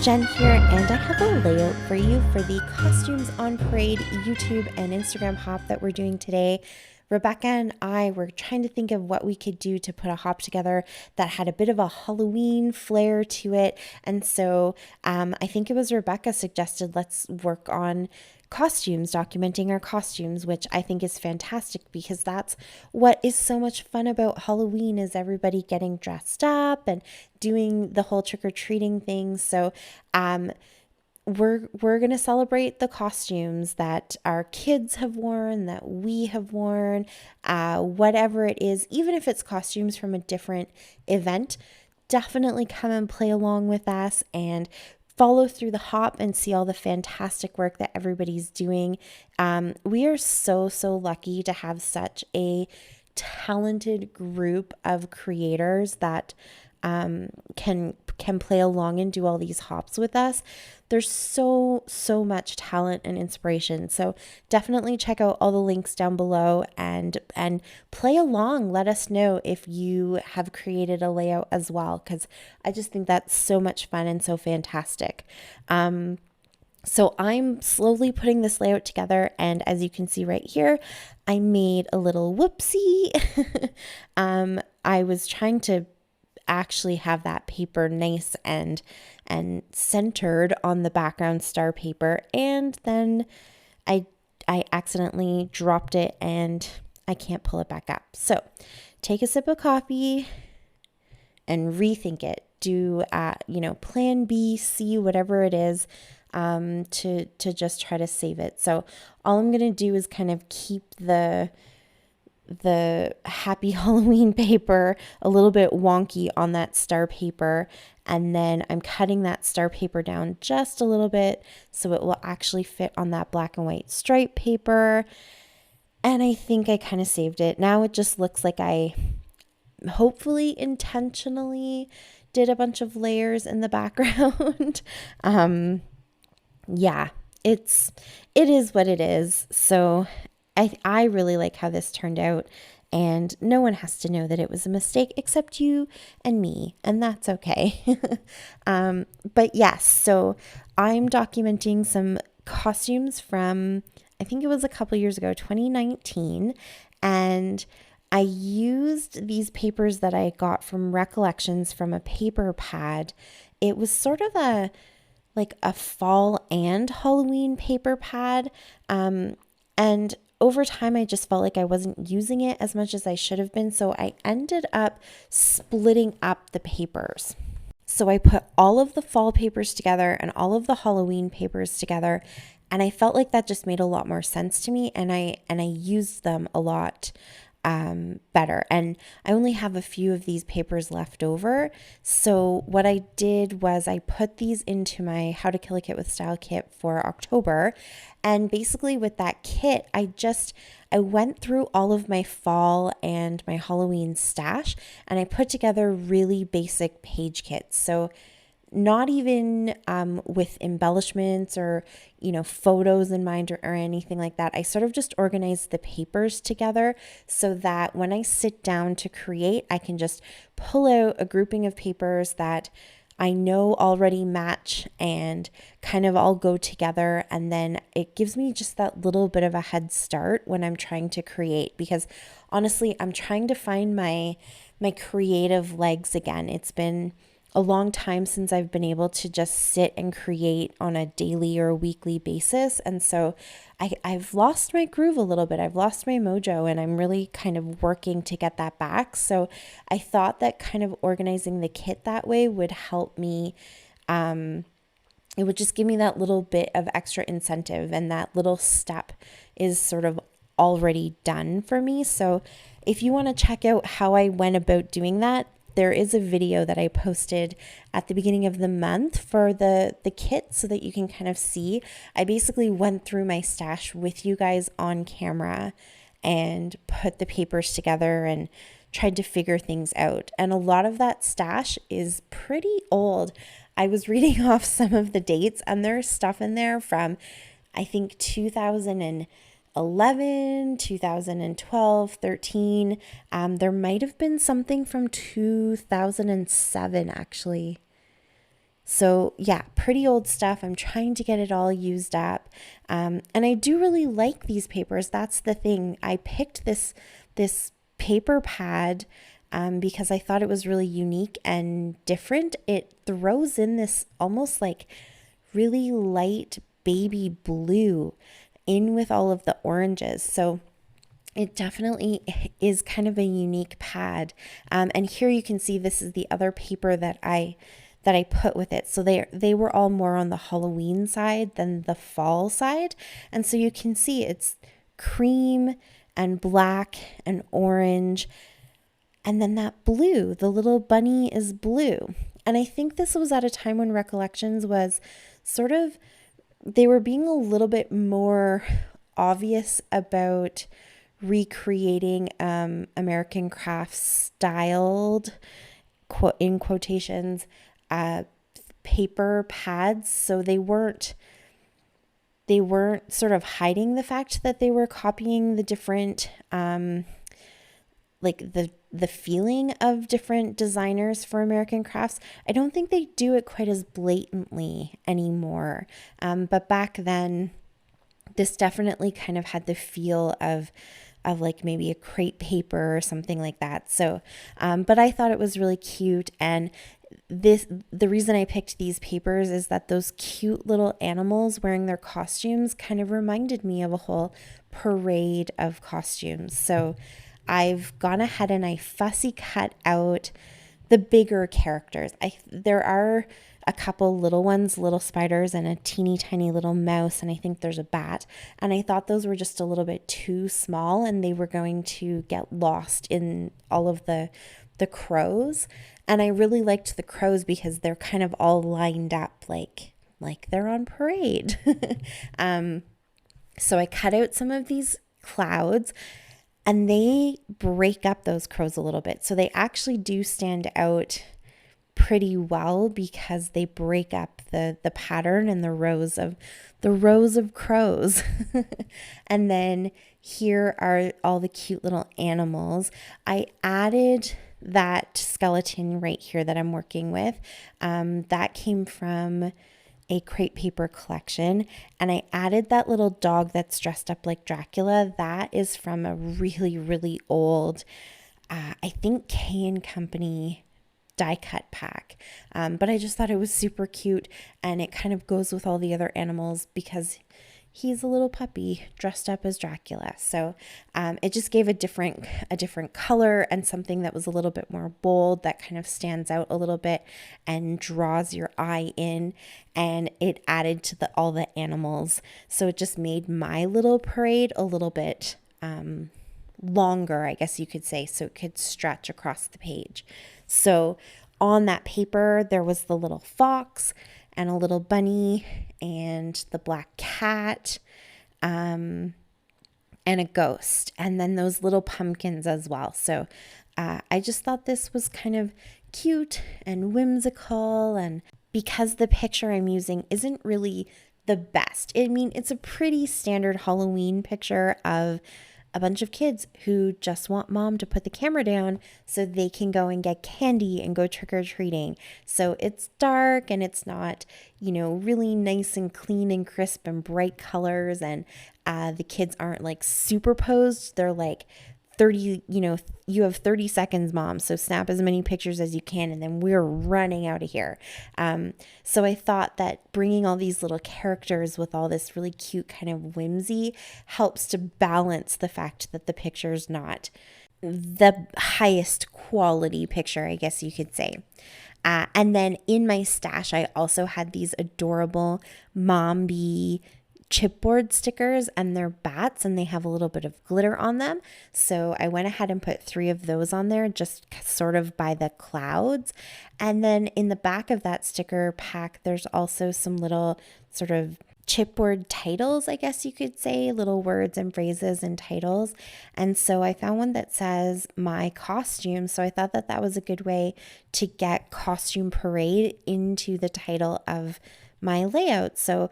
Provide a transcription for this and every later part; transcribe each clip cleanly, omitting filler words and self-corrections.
Jen here, and I have a layout for you for the Costumes on Parade YouTube and Instagram hop that we're doing today. Rebecca and I were trying to think of what we could do to put a hop together that had a bit of a Halloween flair to it. And so I think it was Rebecca suggested let's work on costumes, documenting our costumes, which I think is fantastic because that's what is so much fun about Halloween is everybody getting dressed up and doing the whole trick-or-treating thing. So we're going to celebrate the costumes that our kids have worn, that we have worn, whatever it is, even if it's costumes from a different event. Definitely come and play along with us and follow through the hop and see all the fantastic work that everybody's doing. We are so lucky to have such a talented group of creators that can play along and do all these hops with us. There's so much talent and inspiration. So definitely check out all the links down below and play along. Let us know if you have created a layout as well, because I just think that's so much fun and so fantastic. So I'm slowly putting this layout together, and as you can see right here, I made a little whoopsie. I was trying to actually have that paper nice and centered on the background star paper, and then I accidentally dropped it and I can't pull it back up. So take a sip of coffee and rethink it. Do plan B, C, whatever it is, to just try to save it. So all I'm gonna do is kind of keep the happy Halloween paper a little bit wonky on that star paper, and then I'm cutting that star paper down just a little bit so it will actually fit on that black and white stripe paper. And I think I kind of saved it. Now it just looks like I hopefully intentionally did a bunch of layers in the background. Yeah, it is what it is. So I really like how this turned out, and no one has to know that it was a mistake except you and me, and that's okay. But yes, so I'm documenting some costumes from, I think it was a couple years ago, 2019, and I used these papers that I got from Recollections from a paper pad. It was sort of a fall and Halloween paper pad, and over time, I just felt like I wasn't using it as much as I should have been, so I ended up splitting up the papers. So I put all of the fall papers together and all of the Halloween papers together, and I felt like that just made a lot more sense to me, and I used them a lot better. And I only have a few of these papers left over. So what I did was I put these into my How to Kill a Kit with Style kit for October. And basically with that kit, I went through all of my fall and my Halloween stash, and I put together really basic page kits. So not even with embellishments or, photos in mind or anything like that. I sort of just organized the papers together so that when I sit down to create, I can just pull out a grouping of papers that I know already match and kind of all go together. And then it gives me just that little bit of a head start when I'm trying to create, because honestly, I'm trying to find my creative legs again. It's been a long time since I've been able to just sit and create on a daily or weekly basis. And so I've lost my groove a little bit. I've lost my mojo, and I'm really kind of working to get that back. So I thought that kind of organizing the kit that way would help me. It would just give me that little bit of extra incentive, and that little step is sort of already done for me. So if you want to check out how I went about doing that, there is a video that I posted at the beginning of the month for the kit so that you can kind of see. I basically went through my stash with you guys on camera and put the papers together and tried to figure things out. And a lot of that stash is pretty old. I was reading off some of the dates, and there's stuff in there from, I think, 2011, 2012, 13. There might have been something from 2007 actually. So yeah, pretty old stuff. I'm trying to get it all used up. And I do really like these papers. That's the thing. I picked this paper pad because I thought it was really unique and different. It throws in this almost like really light baby blue in with all of the oranges. So it definitely is kind of a unique pad. And here you can see this is the other paper that I put with it. So they were all more on the Halloween side than the fall side. And so you can see it's cream and black and orange. And then that blue, the little bunny is blue. And I think this was at a time when Recollections was sort of, they were being a little bit more obvious about recreating American Crafts styled, in quotations, paper pads. So they weren't sort of hiding the fact that they were copying the different like the feeling of different designers for American Crafts. I don't think they do it quite as blatantly anymore. But back then, this definitely kind of had the feel of like maybe a crepe paper or something like that. So, but I thought it was really cute. And the reason I picked these papers is that those cute little animals wearing their costumes kind of reminded me of a whole parade of costumes. So I've gone ahead and I fussy cut out the bigger characters. There are a couple little ones, little spiders and a teeny tiny little mouse, and I think there's a bat. And I thought those were just a little bit too small and they were going to get lost in all of the crows. And I really liked the crows because they're kind of all lined up like they're on parade. So I cut out some of these clouds and they break up those crows a little bit. So they actually do stand out pretty well because they break up the pattern and the rows of crows. And then here are all the cute little animals. I added that skeleton right here that I'm working with. That came from a crepe paper collection, and I added that little dog that's dressed up like Dracula. That is from a really, really old, I think K & Company die cut pack. But I just thought it was super cute, and it kind of goes with all the other animals because he's a little puppy dressed up as Dracula. So it just gave a different color and something that was a little bit more bold, that kind of stands out a little bit and draws your eye in. And it added to all the animals. So it just made my little parade a little bit longer, I guess you could say, so it could stretch across the page. So on that paper, there was the little fox and a little bunny and the black cat and a ghost, and then those little pumpkins as well. So I just thought this was kind of cute and whimsical, and because the picture I'm using isn't really the best. I mean, it's a pretty standard Halloween picture of a bunch of kids who just want mom to put the camera down so they can go and get candy and go trick-or-treating. So it's dark and it's not, really nice and clean and crisp and bright colors. And the kids aren't like superposed. They're like 30, you have 30 seconds, mom. So snap as many pictures as you can, and then we're running out of here. So I thought that bringing all these little characters with all this really cute kind of whimsy helps to balance the fact that the picture's not the highest quality picture, I guess you could say. And then in my stash, I also had these adorable Mombi chipboard stickers, and they're bats and they have a little bit of glitter on them. So I went ahead and put 3 of those on there, just sort of by the clouds. And then in the back of that sticker pack, there's also some little sort of chipboard titles, I guess you could say, little words and phrases and titles. And so I found one that says my costume. So I thought that that was a good way to get costume parade into the title of my layout. So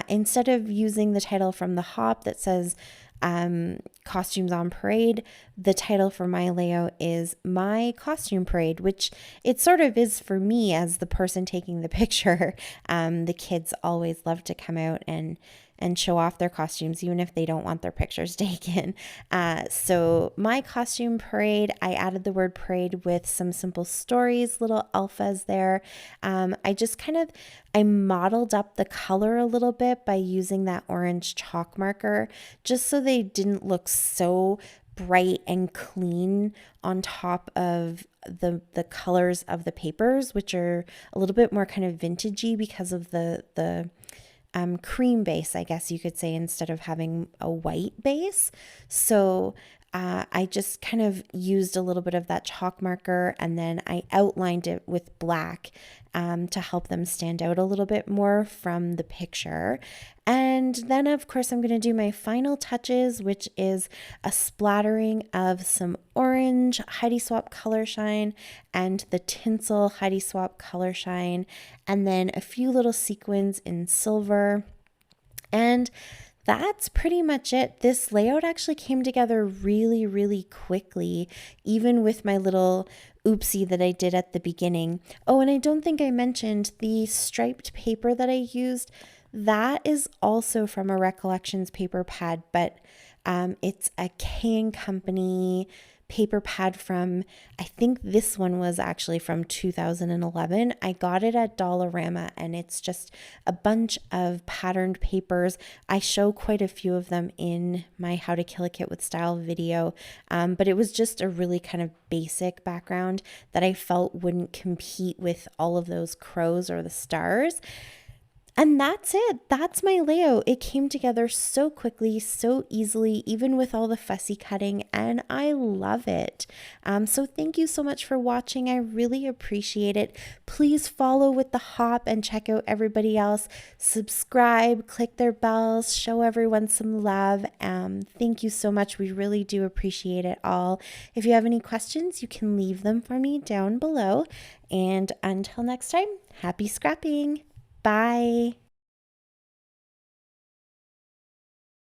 instead of using the title from the hop that says Costumes on Parade. The title for my layout is My Costume Parade, which it sort of is for me as the person taking the picture. The kids always love to come out and show off their costumes, even if they don't want their pictures taken. So my costume parade, I added the word parade with some simple stories, little alphas there. I just I modeled up the color a little bit by using that orange chalk marker, just so they didn't look so bright and clean on top of the colors of the papers, which are a little bit more kind of vintagey because of the cream base, I guess you could say, instead of having a white base. So I just kind of used a little bit of that chalk marker, and then I outlined it with black to help them stand out a little bit more from the picture. And then, of course, I'm going to do my final touches, which is a splattering of some orange Heidi Swap Color Shine and the tinsel Heidi Swap Color Shine, and then a few little sequins in silver. And that's pretty much it. This layout actually came together really, really quickly, even with my little oopsie that I did at the beginning. Oh, and I don't think I mentioned the striped paper that I used. That is also from a Recollections paper pad, but it's a K & Company paper pad from, I think this one was actually from 2011. I got it at Dollarama, and it's just a bunch of patterned papers. I show quite a few of them in my How to Kill a Kit with Style video, but it was just a really kind of basic background that I felt wouldn't compete with all of those crows or the stars. And that's it. That's my layout. It came together so quickly, so easily, even with all the fussy cutting, and I love it. So thank you so much for watching. I really appreciate it. Please follow with the hop and check out everybody else. Subscribe, click their bells, show everyone some love. Thank you so much. We really do appreciate it all. If you have any questions, you can leave them for me down below. And until next time, happy scrapping. Bye.